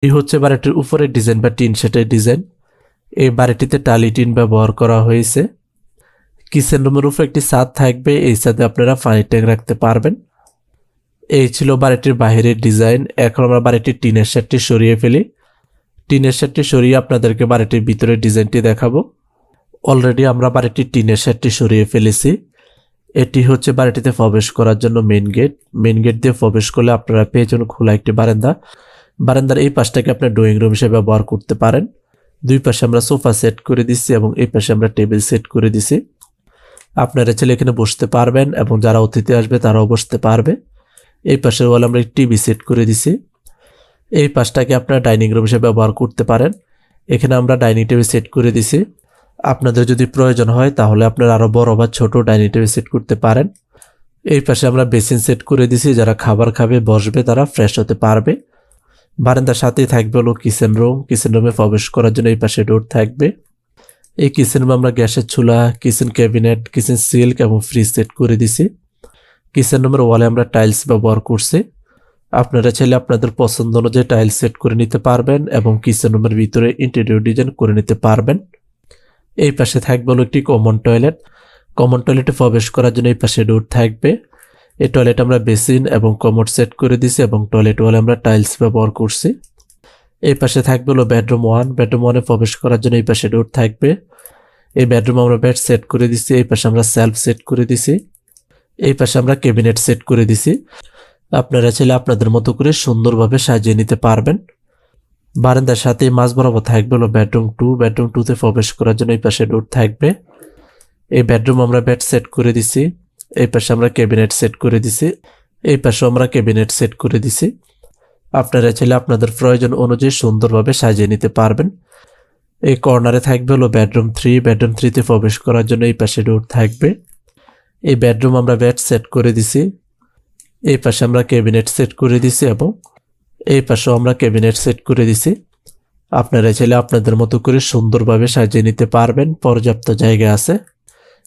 এই হচ্ছে বাড়িটির উপরের ডিজাইন বা টিন শেডের ডিজাইন। এই বাড়িটিতে টালি টিন ব্যবহার করা হয়েছে। কিচেন রুমের উপর একটি ছাদ থাকবে, এই ছাদে আপনারা পানি ট্যাঙ্ক রাখতে পারবেন। এই ছিল বাড়িটির বাহিরের ডিজাইন। এখন আমরা বাড়িটির টিনের শেডটি সরিয়ে ফেলি। টিনের শেডটি সরিয়ে আপনাদেরকে বাড়িটির ভিতরের ডিজাইনটি দেখাবো। অলরেডি আমরা বাড়িটির টিনের শেডটি সরিয়ে ফেলেছি। এটি হচ্ছে বাড়িটিতে প্রবেশ করার জন্য মেইন গেট। মেইন গেট দিয়ে প্রবেশ করলে আপনারা পেয়ে যাবেন খোলা একটি বারান্দা। বারান্দার এই পাশটাকে আপনার ড্রয়িং রুম হিসেবে ব্যবহার করতে পারেন। দুই পাশে আমরা সোফা সেট করে দিচ্ছি এবং এই পাশে আমরা টেবিল সেট করে দিছি। আপনারা চাইলে এখানে বসতে পারবেন এবং যারা অতিথি আসবে তারাও বসতে পারবে। এই পাশের ওয়ালে আমরা টিভি সেট করে দিছি। এই পাশটাকে আপনারা ডাইনিং রুম হিসেবে ব্যবহার করতে পারেন। এখানে আমরা ডাইনিং টেবিল সেট করে দিছি। আপনাদের যদি প্রয়োজন হয় তাহলে আপনারা আরো বড় বা ছোট ডাইনিং টেবিল সেট করতে পারেন। এই পাশে আমরা বেসিন সেট করে দিছি, যারা খাবার খাবে বসবে তারা ফ্রেশ হতে পারবে। বারান্দার সাথেই থাকবে হলো কিচেন রুম। কিচেন রুমে প্রবেশ করার জন্য এই পাশে ডোর থাকবে। এই কিচেন রুমে আমরা গ্যাসের চুলা, কিচেন ক্যাবিনেট, কিচেন সিল্ক এবং ফ্রিজ সেট করে দিছি। কিচেন রুমের ওয়ালে আমরা টাইলস ব্যবহার করছি। আপনারা চাইলে আপনাদের পছন্দ অনুযায়ী টাইলস সেট করে নিতে পারবেন এবং কিচেন রুমের ভিতরে ইন্টেরিয়র ডিজাইন করে নিতে পারবেন। এই পাশে থাকবে হলো একটি কমন টয়লেট। কমন টয়লেটে প্রবেশ করার জন্য এই পাশে ডোর থাকবে। এই টয়লেট আমরা বেসিন এবং কমোড সেট করে দিছি এবং টয়লেট ওয়ালে আমরা টাইলস ব্যবহার করছি। এই পাশে থাকবে হলো বেডরুম 1। বেডরুম 1-এ প্রবেশ করার জন্য এই পাশে ডোর থাকবে। এই বেডরুমে আমরা বেড সেট করে দিছি। এই পাশে আমরা সেলফ সেট করে দিছি। এই পাশে আমরা ক্যাবিনেট সেট করে দিছি। আপনারা চাইলে আপনাদের মতো করে সুন্দরভাবে সাজিয়ে নিতে পারবেন। বারান্দার সাথে মাঝ বরাবর থাকবে হলো বেডরুম 2। বেডরুম 2-তে প্রবেশ করার জন্য এই পাশে ডোর থাকবে। এই বেডরুম আমরা বেড সেট করে দিছি। এই পাশে আমরা ক্যাবিনেট সেট করে দিছি। এই পাশে আমরা ক্যাবিনেট সেট করে দিছি। আপনারা চাইলে আপনাদের প্রয়োজন অনুযায়ী সুন্দরভাবে সাজিয়ে নিতে পারবেন। এই কর্নারে থাকবে হলো বেডরুম 3। বেডরুম 3-তে প্রবেশ করার জন্য এই পাশে ডোর থাকবে। এই বেডরুম আমরা বেড সেট করে দিছি। এই পাশে আমরা ক্যাবিনেট সেট করে দিছি এবং এই পাশেও আমরা ক্যাবিনেট সেট করে দিছি। আপনারা চাইলে আপনাদের মতো করে সুন্দরভাবে সাজিয়ে নিতে পারবেন। পর্যাপ্ত জায়গা আছে।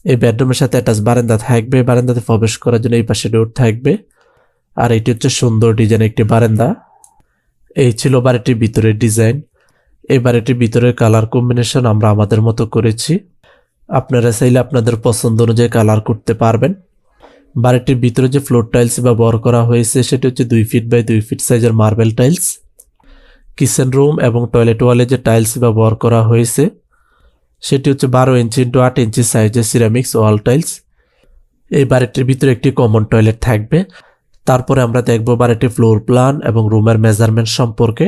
এই বেডরুমের সাথে অ্যাটাচ বারান্দা থাকবে। বারান্দাতে প্রবেশ করার জন্য এই পাশে ডোর থাকবে। আর এটি হচ্ছে সুন্দর ডিজাইন একটি বারান্দা। এই ছিল বাড়িটির ভিতরের ডিজাইন। এই বাড়িটির ভিতরের কালার কম্বিনেশন আমরা আমাদের মতো করেছি। আপনারা চাইলে আপনাদের পছন্দ অনুযায়ী কালার করতে পারবেন। বাড়িটির ভিতরে যে ফ্লোর টাইলস ব্যবহার করা হয়েছে সেটি হচ্ছে 2 ফিট বাই 2 ফিট সাইজের মার্বেল টাইলস। কিচেন রুম এবং টয়লেট ওয়ালে যে টাইলস ব্যবহার করা হয়েছে সেটি হচ্ছে 12 ইঞ্চি × 8 ইঞ্চি সাইজের সিরামিক্স ওয়াল টাইলস। এই বাড়িটির ভিতরে একটি কমন টয়লেট থাকবে। তারপরে আমরা দেখব বাড়িটির ফ্লোর প্ল্যান এবং রুমের মেজারমেন্ট সম্পর্কে।